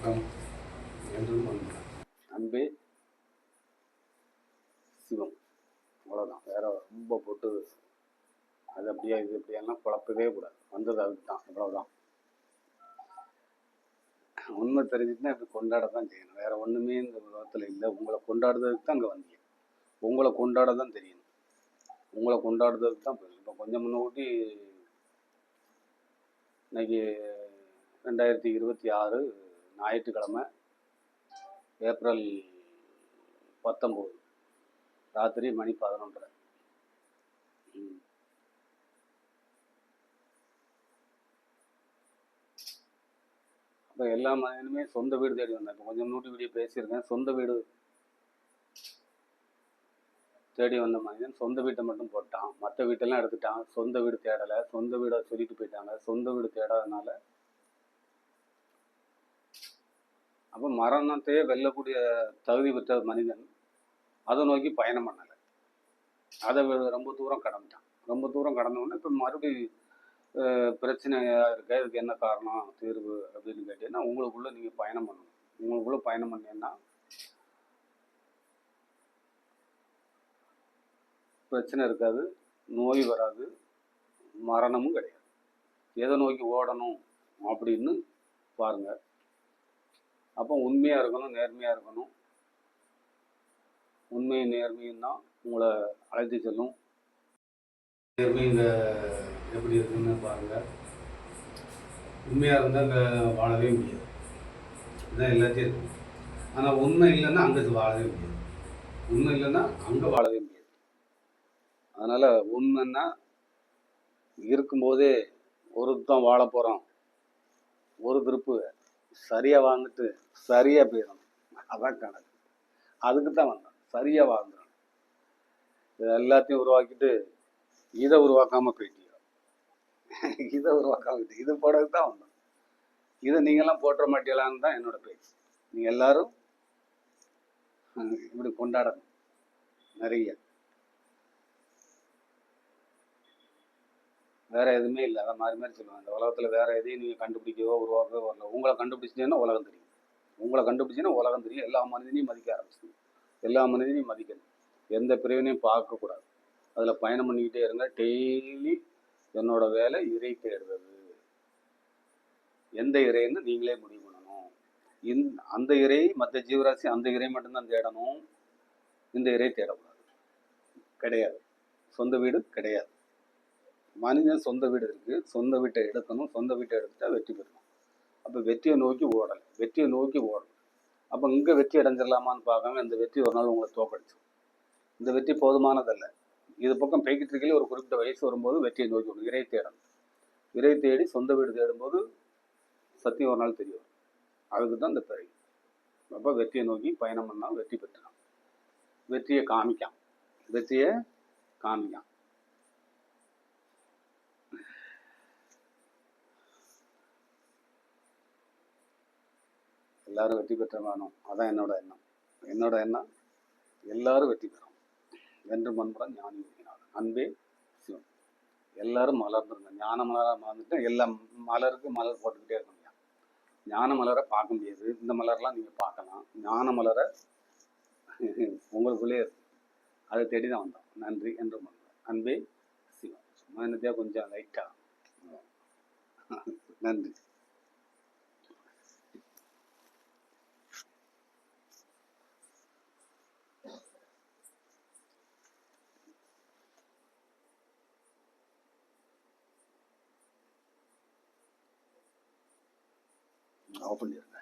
வணக்கம் என்றும் வந்தேன். அன்பே சிவம். அவ்வளோதான். வேற ரொம்ப போட்டு அது அப்படியே இது இப்படியெல்லாம் குழப்பவே கூடாது. வந்தது அதுக்கு தான். அவ்வளோதான். உண்மை தெரிஞ்சுட்டுனா இப்படி கொண்டாட தான் செய்யணும். வேற ஒன்றுமே இந்த உலகத்தில் இல்லை. உங்களை கொண்டாடுறதுக்கு தான் அங்கே வந்தீங்க. உங்களை கொண்டாட தான் தெரியணும். உங்களை கொண்டாடுறதுக்கு தான் போய் இப்போ கொஞ்சம் முன்னூட்டி இன்னைக்கு 2026 ஞாயிற்றுக்கிழமை ஏப்ரல் 19 ராத்திரி மணி 11:30. இப்போ எல்லா மனிதனுமே சொந்த வீடு தேடி வந்தேன். இப்போ கொஞ்சம் முன்னாடி வீடியோ பேசியிருக்கேன். சொந்த வீடு தேடி வந்த மனிதன் சொந்த வீட்டை மட்டும் போட்டான், மற்ற வீட்டெல்லாம் எடுத்துட்டான். சொந்த வீடு தேடலை, சொந்த வீடை சொல்லிட்டு போயிட்டாங்க. சொந்த வீடு தேடாதனால அப்போ மரணத்தையே வெல்லக்கூடிய தகுதி பெற்ற மனிதன் அதை நோக்கி பயணம் பண்ணலை. அதை ரொம்ப தூரம் கடந்துட்டான். ரொம்ப தூரம் கடந்தவுடனே இப்போ மறுபடியும் பிரச்சனையாக இருக்க, இதுக்கு என்ன காரணம், தீர்வு அப்படின்னு கேட்டீங்கன்னா உங்களுக்குள்ளே நீங்கள் பயணம் பண்ணணும். உங்களுக்குள்ளே பயணம் பண்ணீங்கன்னா பிரச்சனை இருக்காது, நோய் வராது, மரணமும் கிடையாது. எதை நோக்கி ஓடணும் அப்படின்னு பாருங்கள். அப்போ உண்மையாக இருக்கணும், நேர்மையாக இருக்கணும். உண்மை நேர்மையும் தான் உங்களை அழைத்து செல்லும். நேர்மை இங்கே எப்படி இருக்குன்னு பாருங்கள். உண்மையாக இருந்தால் அங்கே வாழவே முடியாது. இதுதான் எல்லாத்தையும் இருக்கும். ஆனால் உண்மை இல்லைன்னா அங்கே வாழவே முடியாது. உண்மை இல்லைன்னா அங்கே வாழவே முடியாது. அதனால் உண்மைன்னா இருக்கும்போதே ஒருத்தன் வாழ போகிறோம், ஒரு திருப்பு சரியாக வாழ்ந்துட்டு சரியாக போயிடணும். அதான் கணக்கு. அதுக்கு தான் வந்தோம். சரியாக வாழ்ந்துடணும். இது எல்லாத்தையும் உருவாக்கிட்டு இதை உருவாக்காமல் போயிட்டீங்க. இதை உருவாக்காம இது போடுறதுக்கு தான் வந்தோம். இதை நீங்கள்லாம் போட்டுற மாட்டீங்களான்னு தான் என்னோட பேச்சு. நீங்கள் எல்லாரும் இப்படி கொண்டாடணும். நிறைய வேற எதுவுமே இல்லை. அதை மாறி மாறி சொல்லுவாங்க. இந்த உலகத்தில் வேற எதையும் நீங்கள் கண்டுபிடிக்கவோ உருவாக்கவோ வரல. உங்களை கண்டுபிடிச்சிட்டீங்கன்னா உலகம் தெரியும். உங்களை கண்டுபிடிச்சின்னா உலகம் தெரியும். எல்லா மனிதனையும் மதிக்க ஆரம்பிச்சிடும். எல்லா மனிதனையும் மதிக்கணும். எந்த பிரிவினையும் பார்க்கக்கூடாது. அதில் பயணம் பண்ணிக்கிட்டே இருங்க. டெய்லி என்னோட வேலை இறை தேடுறது. எந்த இறைன்னு நீங்களே முடிவு பண்ணணும். அந்த இறை மற்ற ஜீவராசி அந்த இறை மட்டும்தான் தேடணும். இந்த இறை தேடக்கூடாது. கிடையாது. சொந்த வீடு கிடையாது. மனிதன் சொந்த வீடு இருக்கு. சொந்த வீட்டை எடுக்கணும். சொந்த வீட்டை எடுத்துட்டா வெற்றி பெறணும். அப்போ வெற்றியை நோக்கி ஓடலை. வெற்றியை நோக்கி ஓடணும். அப்போ இங்கே வெற்றி அடைஞ்சிடலாமான்னு பார்க்காம இந்த வெற்றி ஒரு நாள் உங்களை தோக்கடிச்சு. இந்த வெற்றி போதுமானதல்ல. இது பக்கம் போய்கிட்டு இருக்கையிலே ஒரு குறிப்பிட்ட வயசு வரும்போது வெற்றியை நோக்கி விடும். இறை தேடணும். இறை தேடி சொந்த வீடு தேடும்போது சத்தியம் ஒரு நாள் தெரியும். அதுக்கு தான் இந்த பிறகு. அப்போ வெற்றியை நோக்கி பயணம் பண்ணால் வெற்றி பெற்றலாம். வெற்றியை காமிக்கான். வெற்றியை காமிக்கான். எல்லாரும் வெற்றி பெற்ற வேணும். அதான் என்னோட எண்ணம். என்னோட எண்ணம் எல்லாரும் வெற்றி பெறும். வென்று மண்புடன் ஞானி ஊக்கினார். அன்பே சிவம். எல்லாரும் மலர்ந்துருங்க. ஞான மலராக மலர்ந்துட்டு எல்லாம் மலருக்கு மலர் போட்டுக்கிட்டே இருக்க முடியாது. ஞான மலரை பார்க்க முடியாது. இந்த மலர்லாம் நீங்கள் பார்க்கலாம். ஞான மலரை உங்களுக்குள்ளே இருக்கு. அதை தேடி தான் வந்தோம். நன்றி என்று மண்புடன். அன்பே சிவம். சும்மா என்னத்தையா கொஞ்சம் லைட்டாக. நன்றி. ஆஃப் பண்ணிடுங்க.